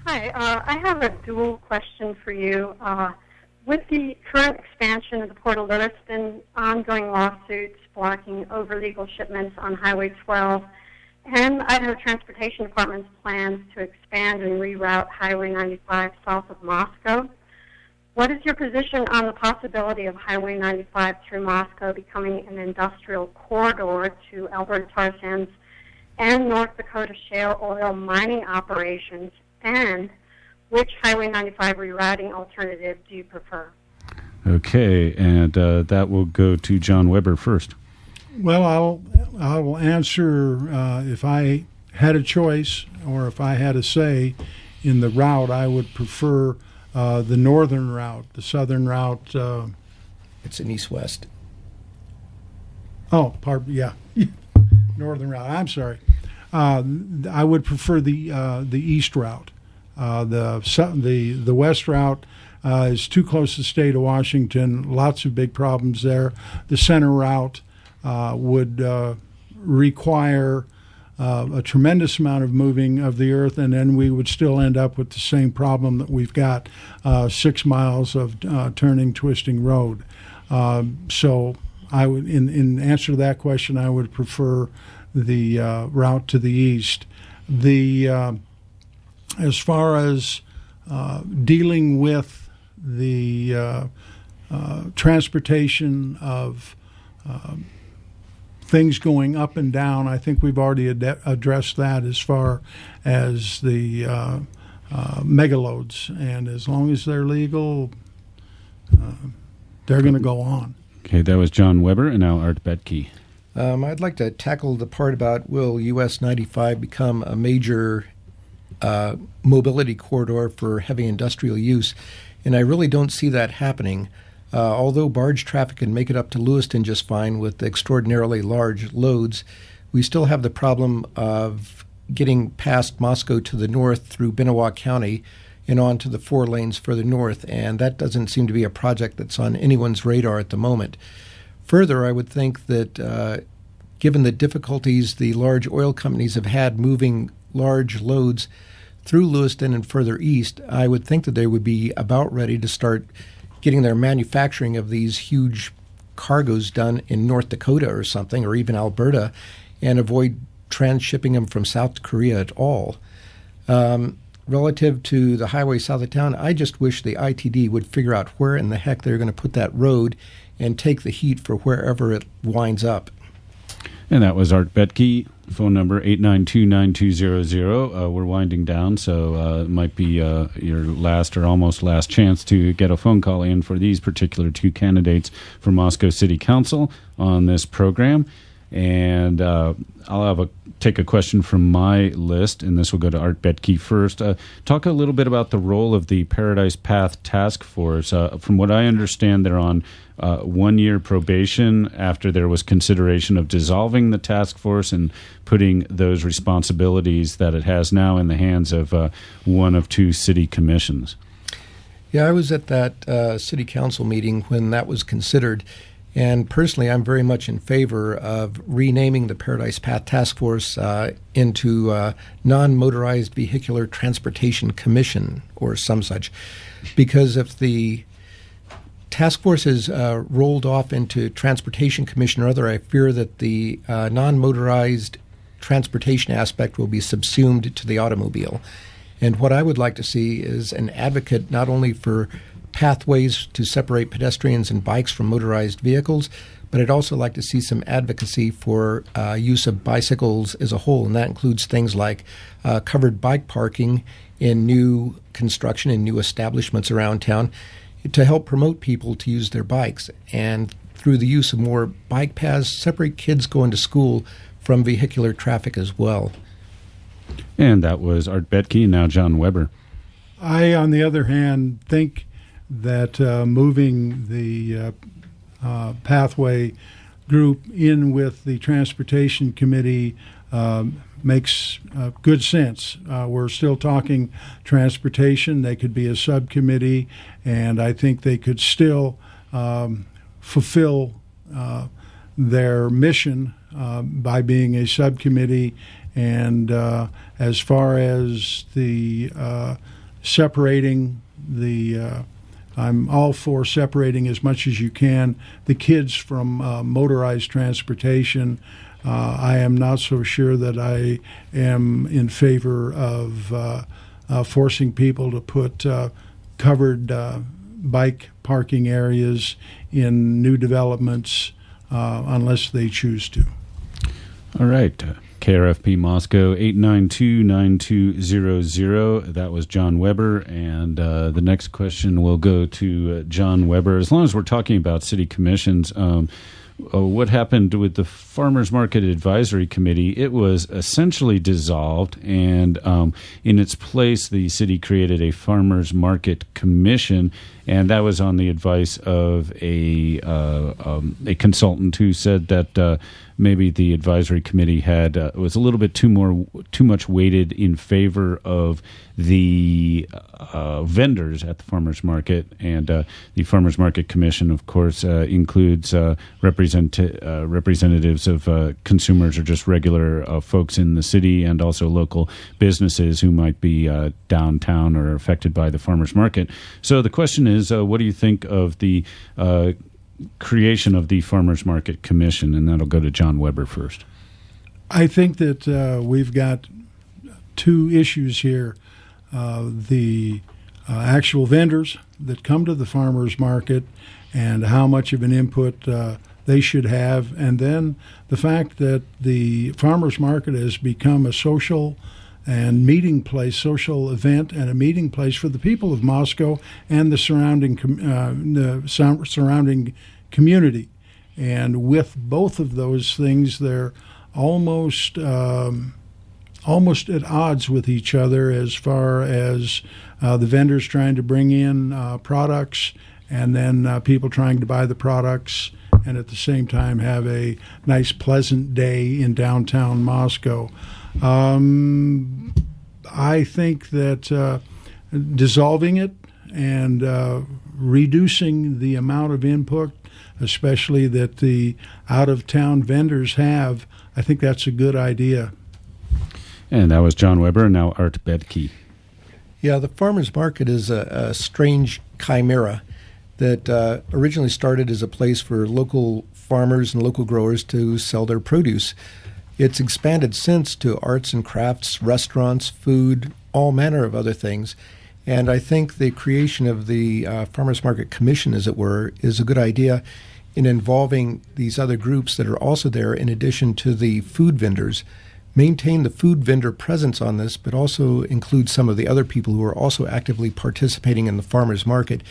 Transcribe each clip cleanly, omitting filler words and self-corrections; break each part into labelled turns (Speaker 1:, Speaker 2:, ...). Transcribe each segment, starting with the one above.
Speaker 1: Hi, I have a dual question for you. With the current expansion of the Port of Lewiston, ongoing lawsuits blocking over-legal shipments on Highway 12, and Idaho Transportation Department's plans to expand and reroute Highway 95 south of Moscow, what is your position on the possibility of Highway 95 through Moscow becoming an industrial corridor to Alberta tar sands and North Dakota shale oil mining operations? And which Highway 95 rerouting alternative do you prefer?
Speaker 2: Okay, and that will go to John Weber first.
Speaker 3: Well, I will answer if I had a choice or if I had a say in the route. I would prefer the northern route. The southern route.
Speaker 4: It's an east-west.
Speaker 3: Yeah, northern route. I'm sorry. I would prefer the east route. The west route is too close to the state of Washington. Lots of big problems there. The center route would require a tremendous amount of moving of the earth, and then we would still end up with the same problem that we've got, 6 miles of turning, twisting road. So I would, in answer to that question, I would prefer the route to the east. As far as dealing with the transportation of things going up and down, I think we've already addressed that as far as the megaloads. And as long as they're legal, they're going to go on.
Speaker 2: Okay, that was John Weber, and now Art Bettge.
Speaker 4: I'd like to tackle the part about will US 95 become a major mobility corridor for heavy industrial use, and I really don't see that happening. Although barge traffic can make it up to Lewiston just fine with extraordinarily large loads, we still have the problem of getting past Moscow to the north through Benoit County and on to the 4 lanes further north, and that doesn't seem to be a project that's on anyone's radar at the moment. Further, I would think that given the difficulties the large oil companies have had moving large loads through Lewiston and further east, I would think that they would be about ready to start getting their manufacturing of these huge cargoes done in North Dakota or something, or even Alberta, and avoid transshipping them from South Korea at all. Relative to the highway south of town, I just wish the ITD would figure out where in the heck they're going to put that road and take the heat for wherever it winds up.
Speaker 2: And that was Art Bettge, phone number 892-9200. We're winding down, so it might be your last or almost last chance to get a phone call in for these particular 2 candidates for Moscow City Council on this program. And I'll take a question from my list, and this will go to Art Bettge first. Talk a little bit about the role of the Paradise Path Task Force. From what I understand, they're on 1-year probation after there was consideration of dissolving the task force and putting those responsibilities that it has now in the hands of one of 2 city commissions.
Speaker 4: Yeah, I was at that city council meeting when that was considered. And personally, I'm very much in favor of renaming the Paradise Path Task Force into Non-Motorized Vehicular Transportation Commission or some such. Because if the task force is rolled off into Transportation Commission or other, I fear that the non-motorized transportation aspect will be subsumed to the automobile. And what I would like to see is an advocate not only for pathways to separate pedestrians and bikes from motorized vehicles, but I'd also like to see some advocacy for use of bicycles as a whole, and that includes things like covered bike parking in new construction and new establishments around town to help promote people to use their bikes. And through the use of more bike paths, separate kids going to school from vehicular traffic as well.
Speaker 2: And that was Art Bettge, now John Weber.
Speaker 3: I, on the other hand, think that moving the pathway group in with the Transportation Committee makes good sense. We're still talking transportation. They could be a subcommittee, and I think they could still fulfill their mission by being a subcommittee And as far as the separating I'm all for separating as much as you can the kids from motorized transportation. I am not so sure that I am in favor of forcing people to put covered bike parking areas in new developments unless they choose to.
Speaker 2: All right. KRFP Moscow 892-9200. That was John Weber. And the next question will go to John Weber. As long as we're talking about city commissions, what happened with the Farmers Market Advisory Committee? It was essentially dissolved, and in its place, the city created a Farmers Market Commission, and that was on the advice of a consultant who said that maybe the advisory committee was a little bit too much weighted in favor of the vendors at the farmers market, and the Farmers Market Commission, of course, includes representatives of consumers or just regular folks in the city, and also local businesses who might be downtown or affected by the farmers market. So the question is, what do you think of the creation of the Farmers Market Commission? And that'll go to John Weber first.
Speaker 3: I think that we've got two issues here. The actual vendors that come to the farmers market and how much of an input they should have, and then the fact that the farmers market has become a social and meeting place, social event and a meeting place for the people of Moscow and the surrounding community. And with both of those things, they're almost at odds with each other as far as the vendors trying to bring in products, and then people trying to buy the products, and at the same time have a nice, pleasant day in downtown Moscow. I think that dissolving it and reducing the amount of input, especially that the out-of-town vendors have, I think that's a good idea.
Speaker 2: And that was John Weber. Now Art Bettge.
Speaker 4: Yeah, the farmers market is a strange chimera that originally started as a place for local farmers and local growers to sell their produce. It's expanded since to arts and crafts, restaurants, food, all manner of other things. And I think the creation of the Farmers Market Commission, as it were, is a good idea in involving these other groups that are also there in addition to the food vendors. Maintain the food vendor presence on this, but also include some of the other people who are also actively participating in the farmers market,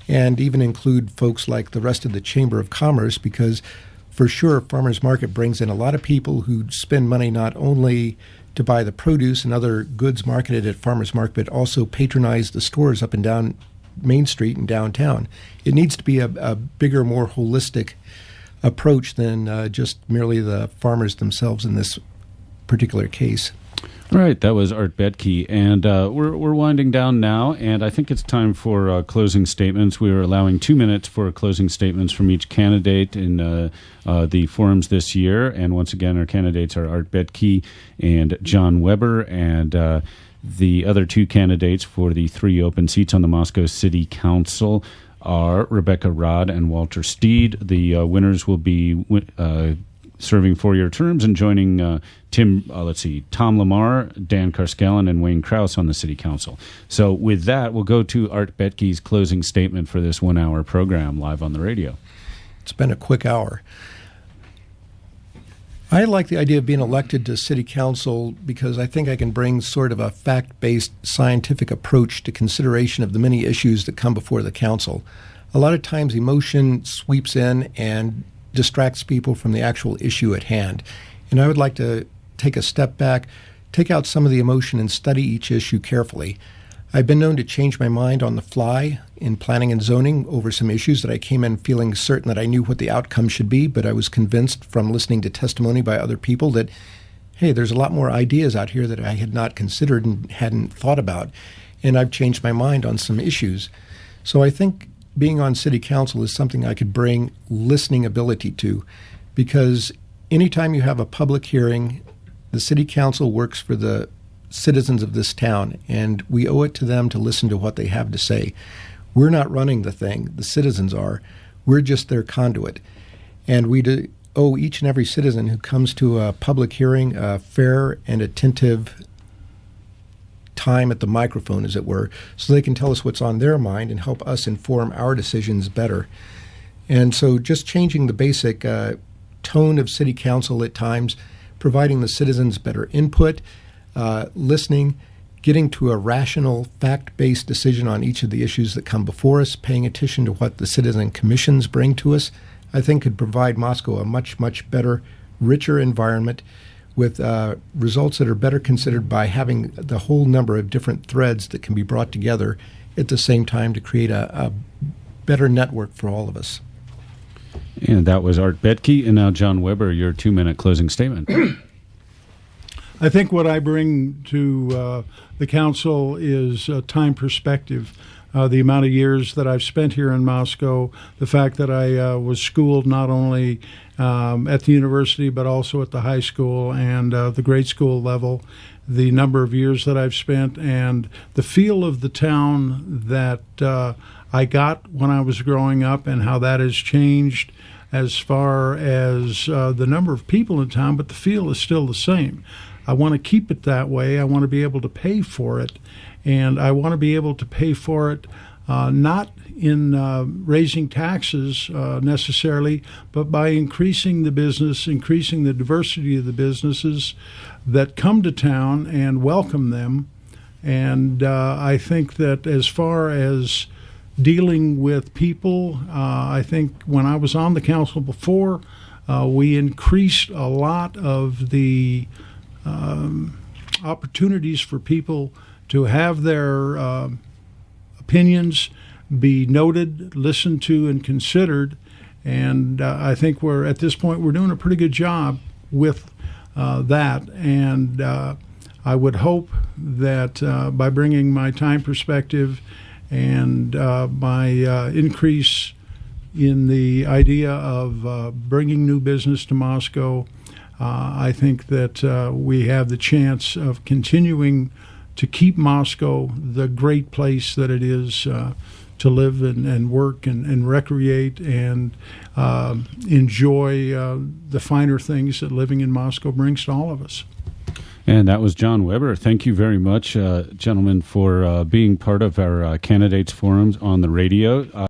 Speaker 4: and even include folks like the rest of the Chamber of Commerce, because for sure farmers market brings in a lot of people who spend money not only to buy the produce and other goods marketed at farmers market, but also patronize the stores up and down Main Street and downtown. It needs to be a bigger, more holistic approach than just merely the farmers themselves in this particular case.
Speaker 2: All right, that was Art Bettge, and we're winding down now, and I think it's time for closing statements. We are allowing 2 minutes for closing statements from each candidate in the forums this year, and once again, our candidates are Art Bettge and John Weber, and the other two candidates for the 3 open seats on the Moscow City Council are Rebecca Rod and Walter Steed. The winners will be serving 4-year terms and joining Tom Lamar, Dan Karskellen, and Wayne Krause on the City Council. So with that, we'll go to Art Bettge's closing statement for this 1-hour program live on the radio.
Speaker 4: It's been a quick hour. I like the idea of being elected to City Council because I think I can bring sort of a fact-based scientific approach to consideration of the many issues that come before the council. A lot of times emotion sweeps in and distracts people from the actual issue at hand. And I would like to take a step back, take out some of the emotion, and study each issue carefully. I've been known to change my mind on the fly in planning and zoning over some issues that I came in feeling certain that I knew what the outcome should be, but I was convinced from listening to testimony by other people that, hey, there's a lot more ideas out here that I had not considered and hadn't thought about, and I've changed my mind on some issues. So I think being on City Council is something I could bring listening ability to, because anytime you have a public hearing the city council works for the citizens of this town, and we owe it to them to listen to what they have to say. We're not running the thing. The citizens are. We're just their conduit. And we owe each and every citizen who comes to a public hearing a fair and attentive time at the microphone, as it were, so they can tell us what's on their mind and help us inform our decisions better. And so just changing the basic tone of city council at times, providing the citizens better input, listening, getting to a rational, fact-based decision on each of the issues that come before us, paying attention to what the citizen commissions bring to us, I think could provide Moscow a much, much better, richer environment with results that are better considered by having the whole number of different threads that can be brought together at the same time to create a better network for all of us.
Speaker 2: And that was Art Bettge. And now, John Weber, your 2-minute closing statement.
Speaker 3: I think what I bring to the council is time perspective. The amount of years that I've spent here in Moscow, the fact that I was schooled not only at the university but also at the high school and the grade school level, the number of years that I've spent, and the feel of the town that I got when I was growing up and how that has changed as far as the number of people in town, but the feel is still the same. I want to keep it that way. I want to be able to pay for it, and I want to be able to pay for it not in raising taxes necessarily, but by increasing the business, increasing the diversity of the businesses that come to town and welcome them. And I think that as far as dealing with people, I think when I was on the council before, we increased a lot of the opportunities for people to have their opinions be noted, listened to, and considered. And I think at this point we're doing a pretty good job with that. And I would hope that by bringing my time perspective and my increase in the idea of bringing new business to Moscow, I think that we have the chance of continuing to keep Moscow the great place that it is to live and work and recreate and enjoy the finer things that living in Moscow brings to all of us.
Speaker 2: And that was John Weber. Thank you very much, gentlemen, for being part of our candidates forums on the radio.